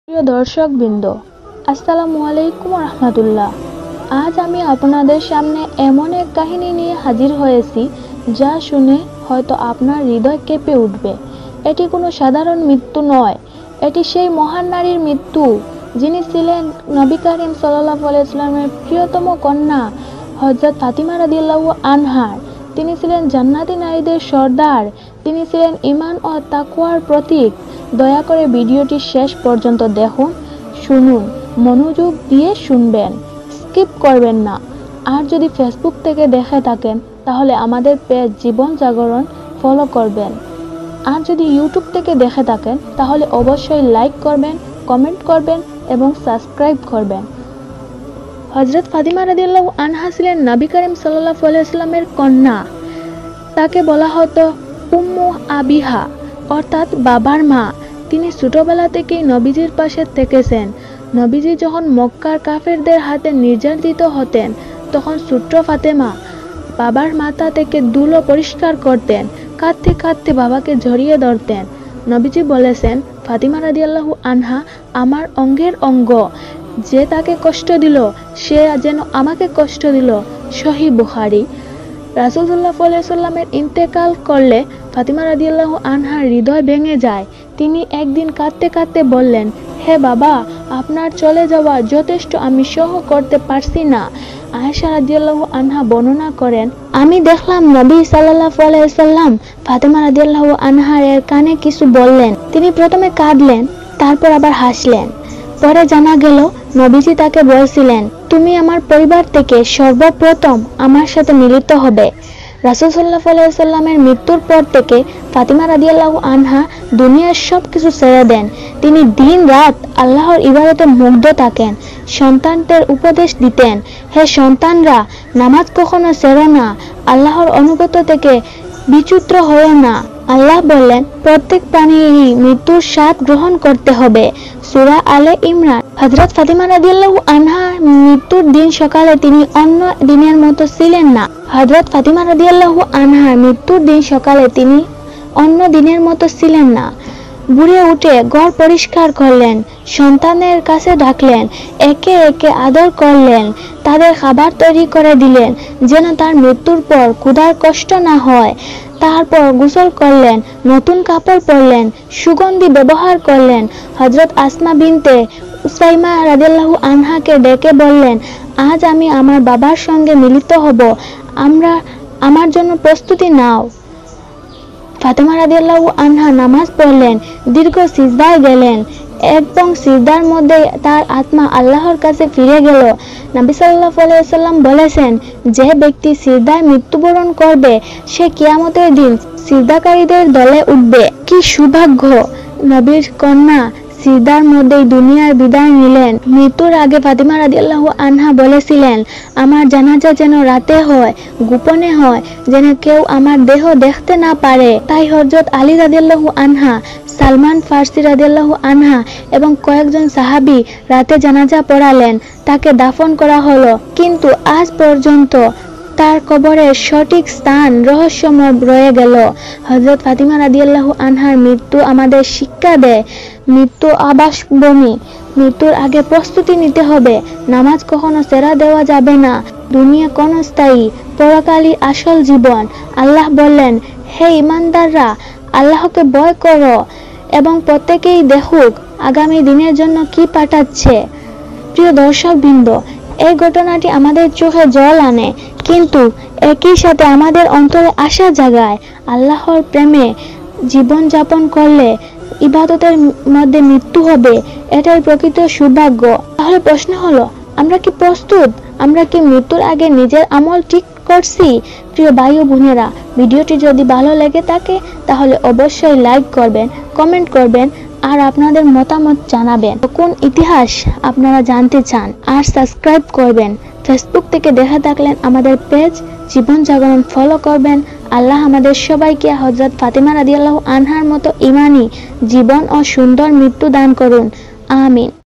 প্রিয় দর্শকবৃন্দ, আসসালামু আলাইকুম রহমতুল্লাহ। আজ আমি আপনাদের সামনে এমন এক কাহিনী নিয়ে হাজির হয়েছি যা শুনে হয়তো আপনার হৃদয় কেঁপে উঠবে। এটি কোনো সাধারণ মৃত্যু নয়, এটি সেই মহান নারীর মৃত্যু যিনি ছিলেন নবী করিম সাল্লাল্লাহু আলাইহি ওয়াসাল্লামের প্রিয়তম কন্যা হযরত ফাতিমা রাদিয়াল্লাহু আনহার। তিনি ছিলেন জান্নাতি নারীদের সর্দার, তিনি ছিলেন ঈমান ও তাকওয়ার প্রতীক। দয়া করে ভিডিওটি শেষ পর্যন্ত দেখুন, শুনুন, মনোযোগ দিয়ে শুনবেন, স্কিপ করবেন না। আর যদি ফেসবুক থেকে দেখে থাকেন তাহলে আমাদের পেজ জীবন জাগরণ ফলো করবেন। আর যদি ইউটিউব থেকে দেখে থাকেন তাহলে অবশ্যই লাইক করবেন, কমেন্ট করবেন এবং সাবস্ক্রাইব করবেন। হযরত ফাতিমা রাদিয়াল্লাহু আনহা ছিলেন নবী করিম সাল্লাল্লাহু আলাইহি ওয়াসাল্লামের কন্যা। তাকে বলা হতো উম্মু আবিহা, অর্থাৎ বাবার মা। তিনি ছোটবেলা থেকেই নবীজির পাশে থেকেছেন। নবীজি যখন মক্কার কাফেরদের হাতে নির্যাতিত হতেন তখন ছোট্ট ফাতেমা বাবার মাথা থেকে ধুলো পরিষ্কার করতেন, কাঁদতে কাঁদতে বাবাকে জড়িয়ে ধরতেন। নবীজি বলেছেন, ফাতিমা রাদিয়াল্লাহু আনহা আমার অঙ্গের অঙ্গ, যে তাকে কষ্ট দিল সে যেন আমাকে কষ্ট দিল। সহিহ বুখারী। রাসূল সাল্লাল্লাহু আলাইহি ওয়াসাল্লামের ইন্তেকাল করলে ফাতিমা রাদিয়াল্লাহু আনহার হৃদয় ভেঙে যায়। তিনি একদিন কাঁদতে কাঁদতে বললেন, হে বাবা, আপনার চলে যাওয়া যথেষ্ট, আমি সহ্য করতে পারছি না। আয়েশা রাদিয়াল্লাহু আনহা বর্ণনা করেন, আমি দেখলাম নবী সাল্লাল্লাহু আলাইহি ওয়াসাল্লাম ফাতিমা রাদিয়াল্লাহু আনহার কানে কিছু বললেন। তিনি প্রথমে কাঁদলেন, তারপর আবার হাসলেন। পরে জানা গেল নবীজি তাকে বলছিলেন, তুমি আমার পরিবার থেকে সর্বপ্রথম আমার সাথে মিলিত হবে। রাসূল সাল্লাল্লাহু আলাইহি ওয়াসাল্লামের মৃত্যুর পর থেকে ফাতিমা রাদিয়াল্লাহু আনহা দুনিয়ার সব কিছু ছেড়ে দেন। তিনি দিন রাত আল্লাহর ইবাদতে মুগ্ধ থাকেন। সন্তানদের উপদেশ দিতেন, হে সন্তানরা, নামাজ কখনো ছেড়ো না, আল্লাহর অনুগত থেকে বিচ্যুত হও না। আল্লাহ বললেন, প্রত্যেক প্রাণীরই মৃত্যুর স্বাদ গ্রহণ করতে হবে। সূরা আলে ইমরান। হযরত ফাতিমা রাদিয়াল্লাহু আনহা মৃত্যুর দিন সকালে তিনি অন্য দিনের মতো ছিলেন না। হযরত ফাতিমা রাদিয়াল্লাহু আনহার মৃত্যুর দিন সকালে তিনি অন্য দিনের মতো ছিলেন না। বুড়ে উঠে ঘর পরিষ্কার করলেন, সন্তানের কাছে ডাকলেন, একে একে আদর করলেন, তাদের খাবার তৈরি করে দিলেন যেন তার মৃত্যুর পর ক্ষুধার কষ্ট না হয়। তারপর গোসল করলেন, নতুন কাপড় পরলেন, সুগন্ধি ব্যবহার করলেন। হযরত আসমা বিনতে উসাইমা রাদিয়াল্লাহু আনহাকে ডেকে বললেন, আজ আমি আমার বাবার সঙ্গে মিলিত হব, আমার জন্য প্রস্তুতি নাও। ফাতিমা রাদিয়াল্লাহু আনহা নামাজ পড়লেন, দীর্ঘ সিজদায় গেলেন এবং সিজদার মধ্যে তার আত্মা আল্লাহর কাছে ফিরে গেল। নবী সাল্লাল্লাহু আলাইহি ওয়াসাল্লাম বলেছেন, যে ব্যক্তি সিজদায় মৃত্যুবরণ করবে সে কিয়ামতের দিন সিজদাকারীদের দলে উঠবে। কি সৌভাগ্য! নবীর কন্যা সিজদার মধ্যেই দুনিয়ার বিদায় নিলেন। মৃত্যুর আগে ফাতিমা রাদিয়াল্লাহু আনহা বলেছিলেন, আমার জানাজা যেন রাতে হয়, গোপনে হয়, যেন কেউ আমার দেহ দেখতে না পারে। তাই হযরত আলী রাদিয়াল্লাহু আনহা, সালমান ফারসি রাদিয়াল্লাহু আনহা এবং কয়েকজন সাহাবী রাতে জানাজা পড়ালেন। তাকে দাফন করা হলো, কিন্তু আজ পর্যন্ত তার কবরের সঠিক স্থান রহস্যময় রয়ে গেল। হযরত ফাতিমা রাদিয়াল্লাহু আনহার মৃত্যু আমাদের শিক্ষা দেয়, মৃত্যু আবাসভূমি, মৃত্যুর আগে প্রস্তুতি নিতে হবে। নামাজ কখনো ছেড়ে দেওয়া যাবে না। দুনিয়া ক্ষণস্থায়ী, পরকালই আসল জীবন। আল্লাহ বললেন, হে ঈমানদাররা, আল্লাহকে ভয় করো এবং প্রত্যেকেই দেখুক আগামী দিনের জন্য কি পাঠাচ্ছে। প্রিয় দর্শকবৃন্দ, এই ঘটনাটি আমাদের চোখে জল আনে, কিন্তু একই সাথে আমাদের অন্তরে আশা জাগায়। আল্লাহর প্রেমে জীবন যাপন করলে ইবাদতের মধ্যে মৃত্যু হবে, এটাই প্রকৃত সৌভাগ্য। তাহলে প্রশ্ন হলো, আমরা কি প্রস্তুত? আমরা কি মৃত্যুর আগে নিজের আমল ঠিক করছি? প্রিয় ভাই ও বোনেরা, ভিডিওটি যদি ভালো লেগে থাকে তাহলে অবশ্যই লাইক করবেন, কমেন্ট করবেন আর আপনাদের মতামত জানাবেন। কোন ইতিহাস আপনারা জানতে চান, আর সাবস্ক্রাইব করবেন। ফেসবুক থেকে দেখে থাকলেন আমাদের পেজ জীবন জাগরণ ফলো করবেন। আল্লাহ আমাদের সবাইকে হযরত ফাতিমা রাদিয়াল্লাহু আনহার মতো ঈমানী জীবন ও সুন্দর মৃত্যু দান করুন। আমিন।